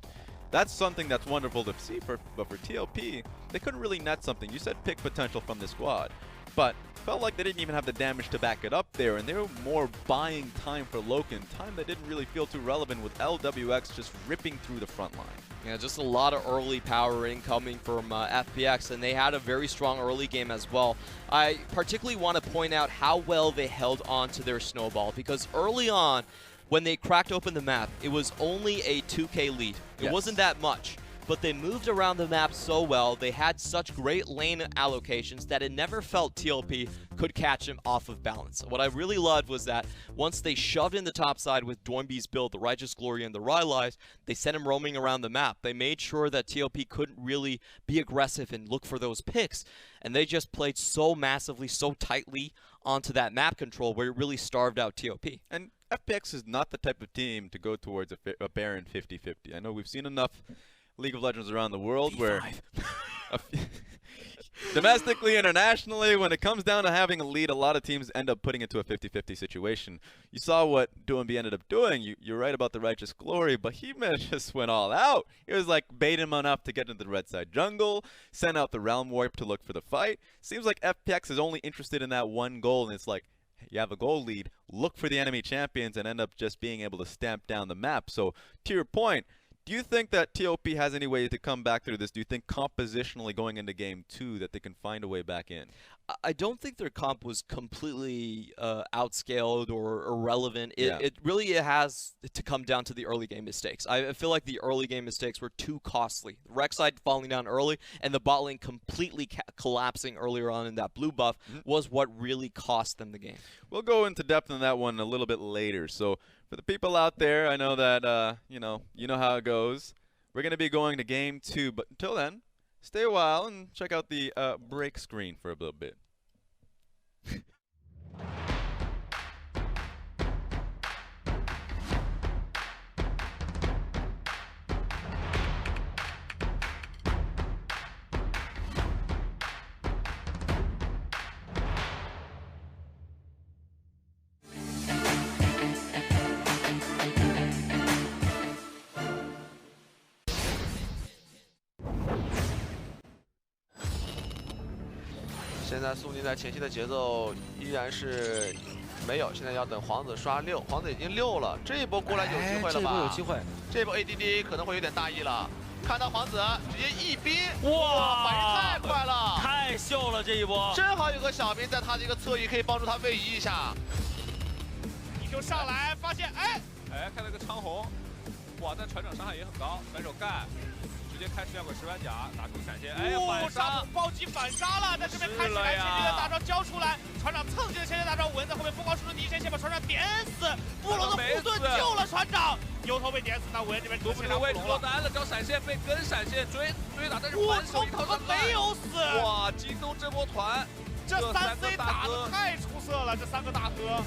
That's something that's wonderful to see, but for TOP, they couldn't really net something. You said pick potential from the squad, but felt like they didn't even have the damage to back it up there, and they were more buying time for LokeN, time that didn't really feel too relevant with LWX just ripping through the front line. Yeah, just a lot of early power incoming from FPX, and they had a very strong early game as well. I particularly want to point out how well they held on to their snowball, because early on, when they cracked open the map, it was only a 2k lead. It wasn't that much, but they moved around the map so well, they had such great lane allocations that it never felt TOP could catch him off of balance. What I really loved was that once they shoved in the top side with Doinb's build, the Righteous Glory and the Ryze, they sent him roaming around the map. They made sure that TOP couldn't really be aggressive and look for those picks, and they just played so massively, so tightly onto that map control where it really starved out TOP. And FPX is not the type of team to go towards a Baron 50-50. I know we've seen enough League of Legends around the world D5. where domestically, internationally, when it comes down to having a lead, a lot of teams end up putting it to a 50-50 situation. You saw what Doinb ended up doing. You're right about the Righteous Glory, but he just went all out. It was like bait him enough to get into the red side jungle, send out the Realm Warp to look for the fight. Seems like FPX is only interested in that one goal, and it's like, you have a goal lead, look for the enemy champions, and end up just being able to stamp down the map. So, to your point, Do you think that TOP has any way to come back through this? Do you think compositionally going into game 2 that they can find a way back in? I don't think their comp was completely outscaled or irrelevant. It really has to come down to the early game mistakes. I feel like the early game mistakes were too costly. Rek'Sai falling down early and the bot lane completely collapsing earlier on in that blue buff was what really cost them the game. We'll go into depth on that one a little bit later. So for the people out there, I know that you know how it goes. We're going to be going to game 2, but until then, stay a while and check out the break screen for a little bit. 现在苏宁在前期的节奏依然是没有，现在要等皇子刷6，皇子已经6了，这一波过来有机会了吧？这一波有机会，这一波 ADD 可能会有点大意了。看到皇子直接一逼，哇，反应太快了，太秀了这一波！正好有个小兵在他的一个侧翼可以帮助他位移一下。你就上来发现，哎，看到个长虹，哇，但船长伤害也很高，反手干。 直接开始要个10万甲，打出闪现，哎，反杀，暴击反杀了，在这边开始来前期的大招交出来，船长蹭进了前期大招，文在后面疯狂输出第一线，先把船长点死，布隆的护盾救了船长，牛头被点死，那文这边独步这个位置落单了，找闪现被跟闪现追打，但是反手一套上没有死，哇，京东这波团，这3C 打得太出色了，这3个大哥。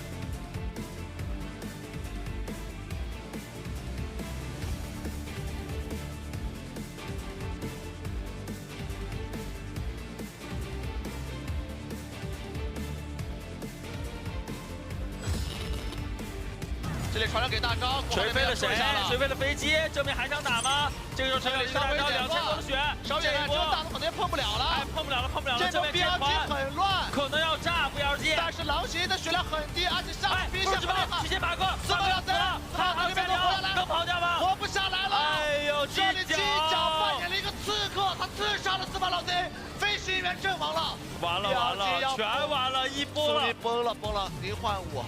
这里船长给大招，锤飞了谁？锤飞了飞机，正面还想打吗？这个时候船长一个大招2000冷血，稍微这波大龙可能碰不了了，哎，碰不了了。这边 BLG 很乱，可能要炸 BLG， 但是狼血的血量很低，而且上兵线很厉害，直接马哥4秒要死了，他这边能活下来，能跑掉吗？活不下来了。哎呦，这里犄角扮演了一个刺客，他刺杀了4把老贼，飞行员阵亡了，完了，全完了，一波了，崩了，0换5。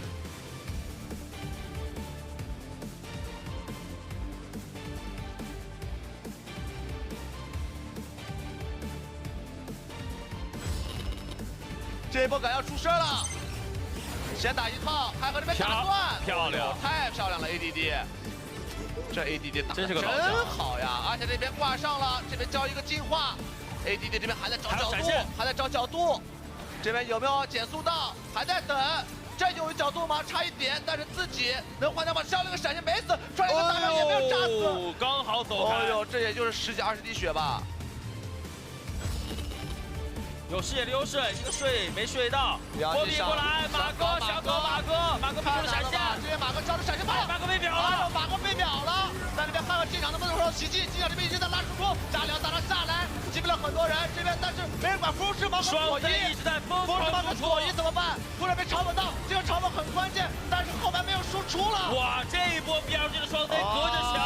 这一波敢要出事了，先打一套，还和这边打断，漂亮，太漂亮了 ADD， 这 ADD 打得真好呀，而且这边挂上了，这边交一个净化 ，ADD 这边还在找角度，这边有没有减速到？还在等，这有角度吗？差一点，但是自己能换掉吗？烧了个闪现没死，出来一个大招也没有炸死，刚好走开。哎呦，这也就是10几20滴血吧。 有视野的优势，一个睡没睡到，波比过来，马哥想走马哥逼出了闪现，这边马哥交出闪现炮，马哥被秒了，马哥被秒了，在那边看看进场能不能收奇迹，进场这边已经在拉输出，加2大招下来，击毙了很多人，这边但是没人管富士芒和左一，一直在疯狂输出，左一怎么办？突然被炒稳到，这个炒稳很关键，但是后面没有输出了。哇，这一波 BLG 的双 C 隔着墙